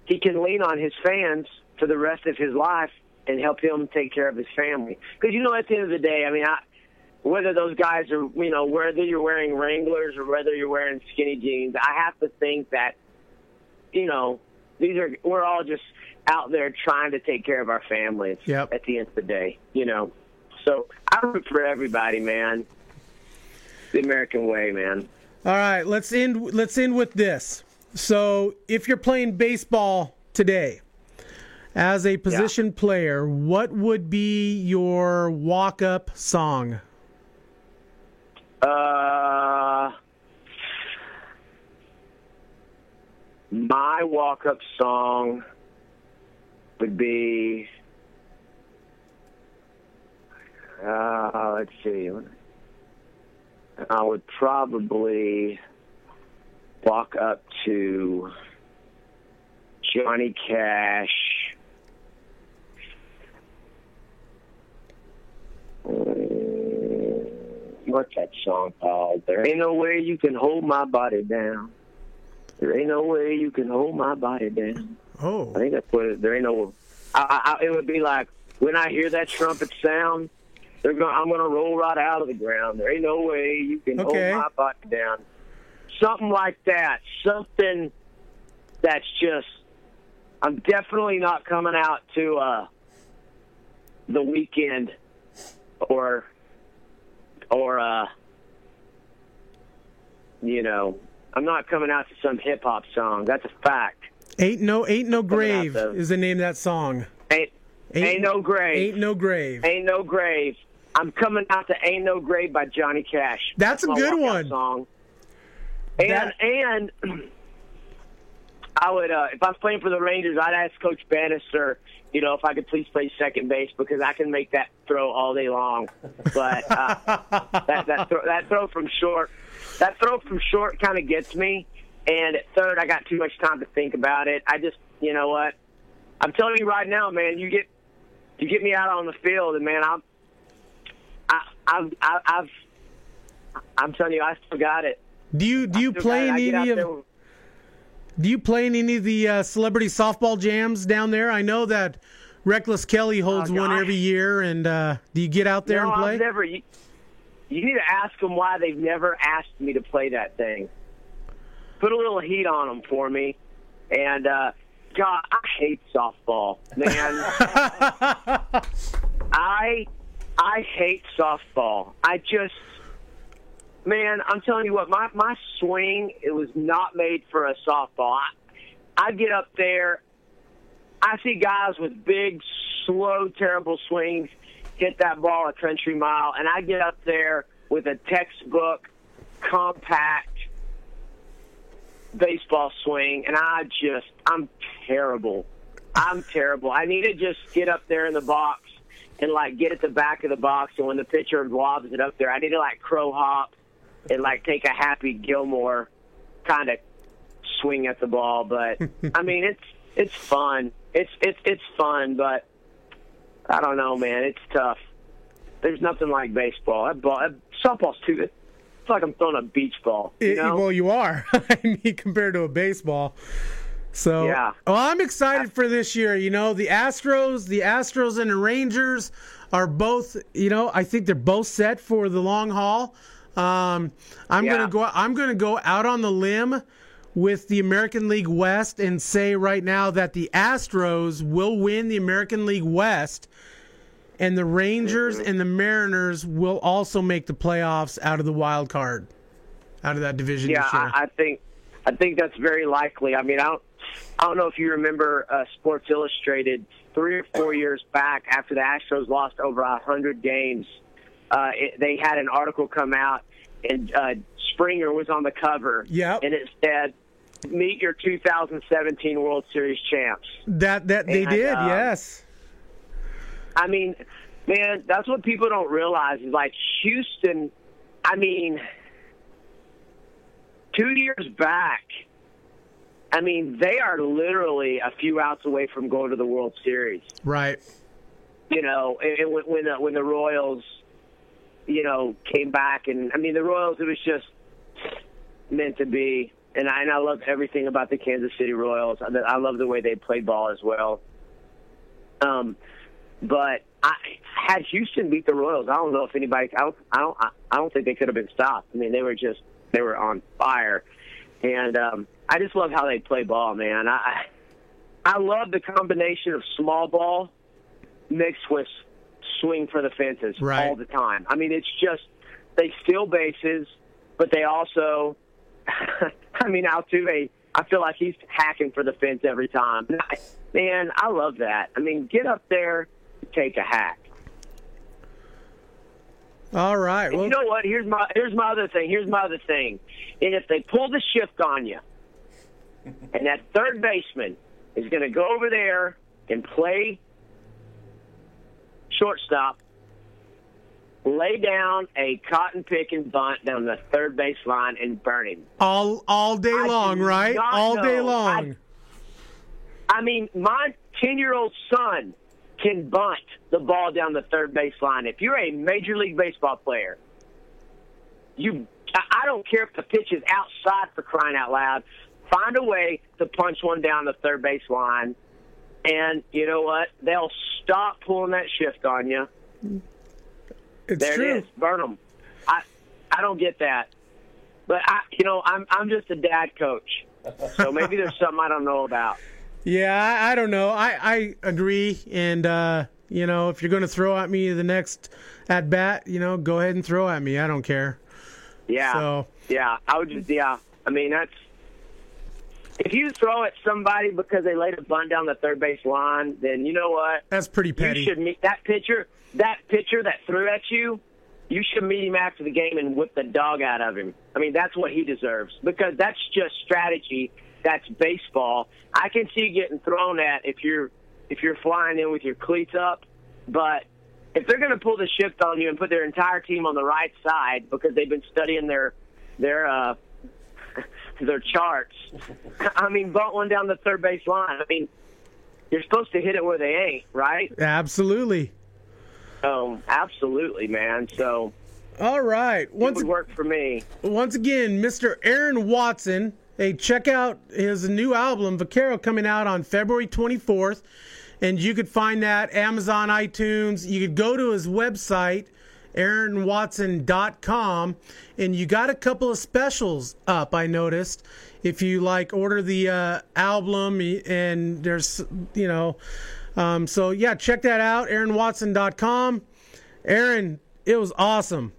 he can lean on his fans for the rest of his life and help him take care of his family. Because at the end of the day, I mean, whether those guys are, whether you're wearing Wranglers or whether you're wearing skinny jeans, I have to think that, we're all just out there trying to take care of our families. Yep. At the end of the day, So I root for everybody, man. The American way, man. All right, let's end with this. So, if you're playing baseball today, as a position player, what would be your walk-up song? My walk-up song would be, let's see, I would probably walk up to Johnny Cash. What's that song called? There ain't no way you can hold my body down. There ain't no way you can hold my body down. Oh. I think that's what there ain't no. It would be like, when I hear that trumpet sound, I'm gonna roll right out of the ground. There ain't no way you can hold my body down. Something like that. Something that's just. I'm definitely not coming out to The Weeknd or I'm not coming out to some hip hop song. That's a fact. Ain't no grave is the name of that song. Ain't no grave. Ain't no grave. Ain't no grave. I'm coming out to Ain't No Grave by Johnny Cash. That's a good one. Song. And I would, if I was playing for the Rangers, I'd ask Coach Bannister, if I could please play second base, because I can make that throw all day long. But that throw from short kind of gets me. And at third, I got too much time to think about it. I just, you know what? I'm telling you right now, man. You get me out on the field, and man, I'm telling you, I still got it. Do you play in any of? Do you play in any of the celebrity softball jams down there? I know that Reckless Kelly holds one every year, and do you get out there and play? I've never. You need to ask them why they've never asked me to play that thing. Put a little heat on them for me, and God, I hate softball, man. I hate softball. Man, I'm telling you what, my swing, it was not made for a softball. I get up there, I see guys with big, slow, terrible swings hit that ball a country mile, and I get up there with a textbook, compact baseball swing, and I'm terrible. I'm terrible. I need to just get up there in the box and, get at the back of the box, and when the pitcher lobs it up there, I need to, crow hop and, take a Happy Gilmore kind of swing at the ball. But, I mean, it's fun. It's fun, but I don't know, man. It's tough. There's nothing like baseball. Softball's too. It's like I'm throwing a beach ball. Well, you are. I mean, compared to a baseball. So, yeah. Well, I'm excited for this year. The Astros and the Rangers are both. I think they're both set for the long haul. I'm gonna go out on the limb with the American League West and say right now that the Astros will win the American League West, and the Rangers and the Mariners will also make the playoffs out of the wild card, out of that division this year. I think that's very likely. I mean, I don't know if you remember Sports Illustrated 3 or 4 years back after the Astros lost over 100 games. They had an article come out, and Springer was on the cover. Yep. And it said, "Meet your 2017 World Series champs." That they did, yes. I mean, man, that's what people don't realize is like Houston. I mean, 2 years back, I mean, they are literally a few outs away from going to the World Series. Right. You know, and when the Royals, you know, came back, and I mean, the Royals, it was just meant to be. And I love everything about the Kansas City Royals. I love the way they play ball as well. But had Houston beat the Royals, I don't know if anybody. I don't think they could have been stopped. I mean, they were on fire, and I just love how they play ball, man. I love the combination of small ball mixed with swing for the fences all the time. I mean, it's just they steal bases, but they also. I mean, Altuve, I feel like he's hacking for the fence every time. Man, I love that. I mean, get up there, take a hack. All right. Well, you know what? Here's my other thing. And if they pull the shift on you, and that third baseman is going to go over there and play shortstop, lay down a cotton pick and bunt down the third base line and burn him. All day long, right? All day long. I mean, my 10-year-old son can bunt the ball down the third base line. If you're a Major League Baseball player, I don't care if the pitch is outside, for crying out loud. Find a way to punch one down the third base line, and you know what? They'll stop pulling that shift on you. It's there true. It is. Burn them. I don't get that. But, I'm just a dad coach. So maybe there's something I don't know about. Yeah, I don't know. I agree. And, if you're going to throw at me the next at-bat, go ahead and throw at me. I don't care. Yeah. So. Yeah. I would just, I mean, if you throw at somebody because they laid a bunt down the third base line, then you know what? That's pretty petty. You should meet that pitcher that threw at you. You should meet him after the game and whip the dog out of him. I mean, that's what he deserves, because that's just strategy. That's baseball. I can see you getting thrown at if you're flying in with your cleats up, but if they're going to pull the shift on you and put their entire team on the right side because they've been studying their charts, I mean, bunt one down the third base line. I mean, you're supposed to hit it where they ain't, right? Absolutely. Oh, absolutely, man. So, all right. It would work for me. Once again, Mr. Aaron Watson. Hey, check out his new album, Vaquero, coming out on February 24th. And you could find that Amazon, iTunes. You could go to his website, AaronWatson.com. And you got a couple of specials up, I noticed. If you order the album, and there's, so yeah, check that out, AaronWatson.com. Aaron, it was awesome.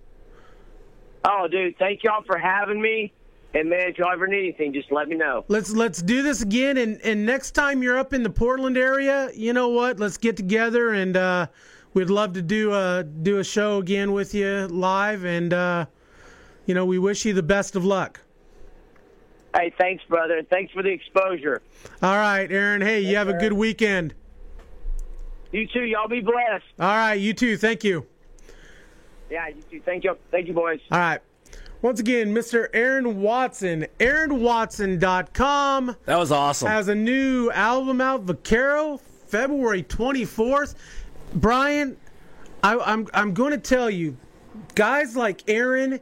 Oh, dude, thank y'all for having me. And man, if y'all ever need anything, just let me know. Let's do this again, and next time you're up in the Portland area, you know what? Let's get together, and we'd love to do a show again with you live, and we wish you the best of luck. Hey, thanks, brother. Thanks for the exposure. All right, Aaron. Hey, you have a good weekend. You too. Y'all be blessed. All right, you too. Thank you. Yeah, you too. Thank you. Thank you, boys. All right. Once again, Mr. Aaron Watson, AaronWatson.com. That was awesome. Has a new album out, Vaquero, February 24th. Brian, I'm going to tell you, guys like Aaron,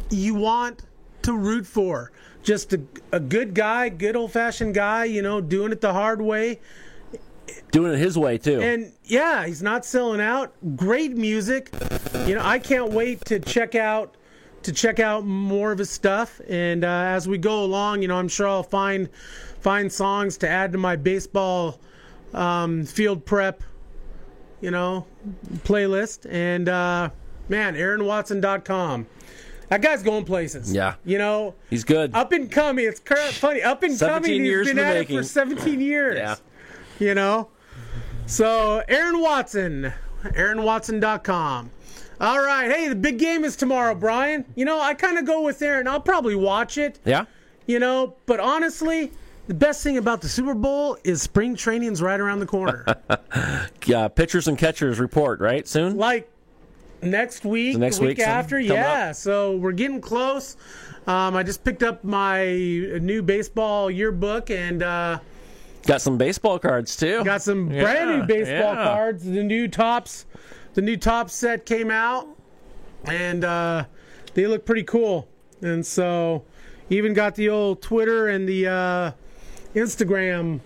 you want to root for. Just a good guy, good old-fashioned guy, doing it the hard way. Doing it his way, too. And, yeah, he's not selling out. Great music. I can't wait to check out more of his stuff, and as we go along, I'm sure I'll find songs to add to my baseball field prep, playlist. And man, AaronWatson.com. That guy's going places. Yeah. You know, He's good. up and coming. It's funny. Up and coming. 17 years He's been in the at making. it for 17 years. Yeah. You know? So, Aaron Watson. AaronWatson.com. All right. Hey, the big game is tomorrow, Brian. You know, I kind of go with Aaron. I'll probably watch it. Yeah. You know, but honestly, the best thing about the Super Bowl is spring training's right around the corner. Yeah. Pitchers and catchers report, right? Soon? Like next week, Next the week week, after. coming Yeah. up. So we're getting close. I just picked up my new baseball yearbook and Got some baseball cards, too. got some brand new baseball cards. The new Topps set came out, and they look pretty cool. And so, even got the old Twitter and the Instagram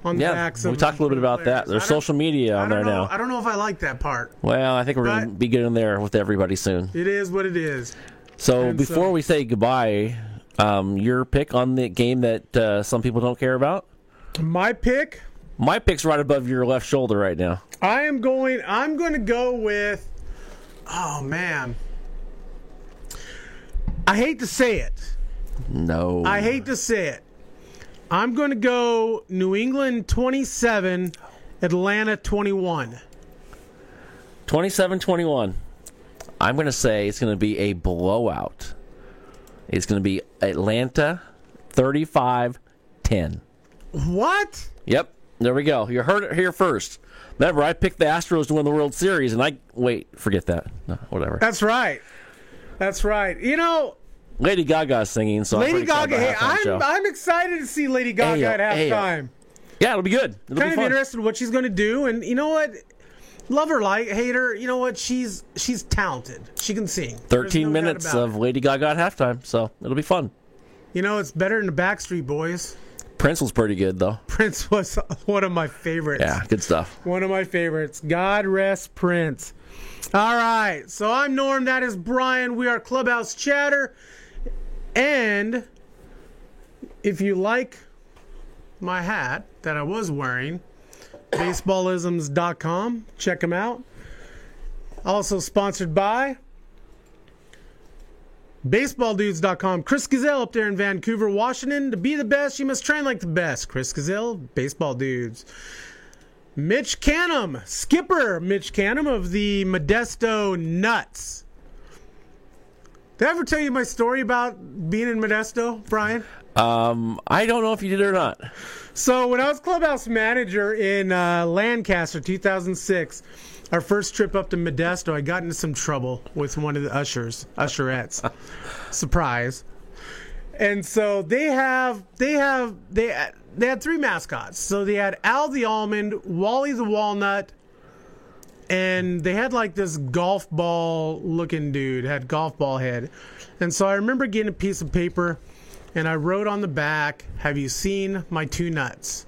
on the back. We talked a little bit about that. There's social media on there now. I don't know if I like that part. Well, I think we're going to But- be getting there with everybody soon. It is what it is. So And before so- we say goodbye, your pick on the game that some people don't care about? My pick. My pick's right above your left shoulder right now. I'm going to go with. Oh man, I hate to say it. No. I hate to say it. I'm going to go New England 27, Atlanta 21. 27-21. I'm going to say it's going to be a blowout. It's going to be Atlanta 35-10. What? Yep. There we go. You heard it here first. Remember, I picked the Astros to win the World Series, and forget that. No, whatever. That's right. That's right. You know, Lady Gaga's singing, so Lady I'm pretty excited Gaga. Hey, about the halftime show. I'm excited to see Lady Gaga at halftime. Yeah, it'll be good. It'll Kind be of fun. interested in what she's going to do, and you know what? Love her, like hate her. You know what? She's talented. She can sing. There's 13 no doubt minutes about of it. Lady Gaga at halftime, so it'll be fun. You know, it's better than the Backstreet Boys. Prince was pretty good, though. Prince was one of my favorites. Yeah, good stuff. One of my favorites. God rest Prince. All right. So I'm Norm. That is Brian. We are Clubhouse Chatter. And if you like my hat that I was wearing, baseballisms.com. Check them out. Also sponsored by BaseballDudes.com. Chris Gazelle up there in Vancouver, Washington. To be the best, you must train like the best. Chris Gazelle, Baseball Dudes. Mitch Canham, skipper Mitch Canham of the Modesto Nuts. Did I ever tell you my story about being in Modesto, Brian? I don't know if you did or not. So when I was clubhouse manager in Lancaster, 2006, our first trip up to Modesto, I got into some trouble with one of the usherettes. Surprise. And so they had three mascots. So they had Al the Almond, Wally the Walnut, and they had like this golf ball looking dude, had golf ball head. And so I remember getting a piece of paper and I wrote on the back, "Have you seen my two nuts?"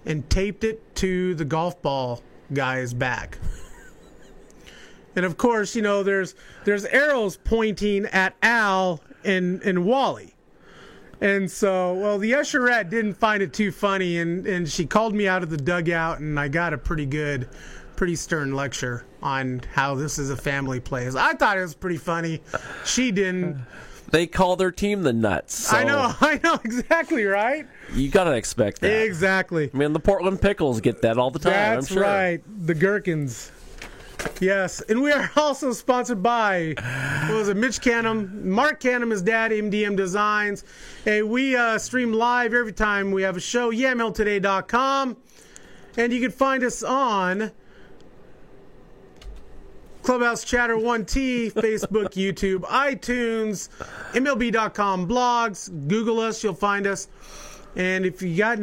and taped it to the golf ball guy's back. And of course, you know, there's arrows pointing at Al and Wally. And so, well, the usherette didn't find it too funny, and she called me out of the dugout, and I got a pretty stern lecture on how this is a family place. I thought it was pretty funny. She didn't. They call their team the Nuts. So I know, exactly, right? You got to expect that. Exactly. I mean, the Portland Pickles get that all the time, That's I'm sure. right. The Gherkins. Yes. And we are also sponsored by, Mitch Canham. Mark Canham, his dad, MDM Designs. Hey, we stream live every time we have a show, YamlToday.com. And you can find us on Clubhouse Chatter 1T, Facebook, YouTube, iTunes, MLB.com blogs. Google us, you'll find us. And if you got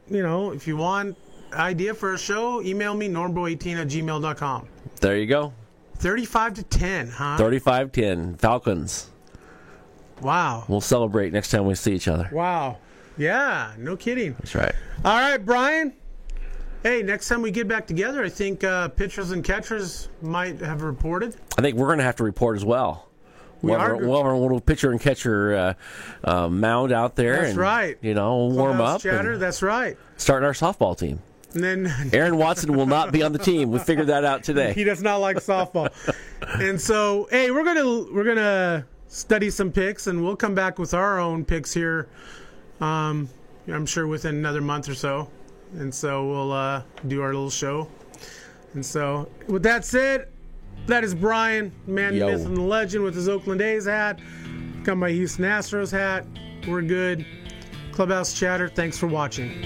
if you want idea for a show, email me, normbo18@gmail.com. There you go. 35-10, huh? 35-10. Falcons. Wow. We'll celebrate next time we see each other. Wow. Yeah, no kidding. That's right. All right, Brian. Hey, next time we get back together, I think pitchers and catchers might have reported. I think we're going to have to report as well. We'll have our little pitcher and catcher mound out there. That's right. Warm Clubhouse up. Chatter, And that's right. start our softball team. And then Aaron Watson will not be on the team. We figured that out today. he does not like softball. And so, hey, we're gonna study some picks, and we'll come back with our own picks here. I'm sure within another month or so, and so we'll do our little show. And so, with that said, that is Brian, man, the myth, and the legend, with his Oakland A's hat. Got my Houston Astros hat. We're good. Clubhouse Chatter. Thanks for watching.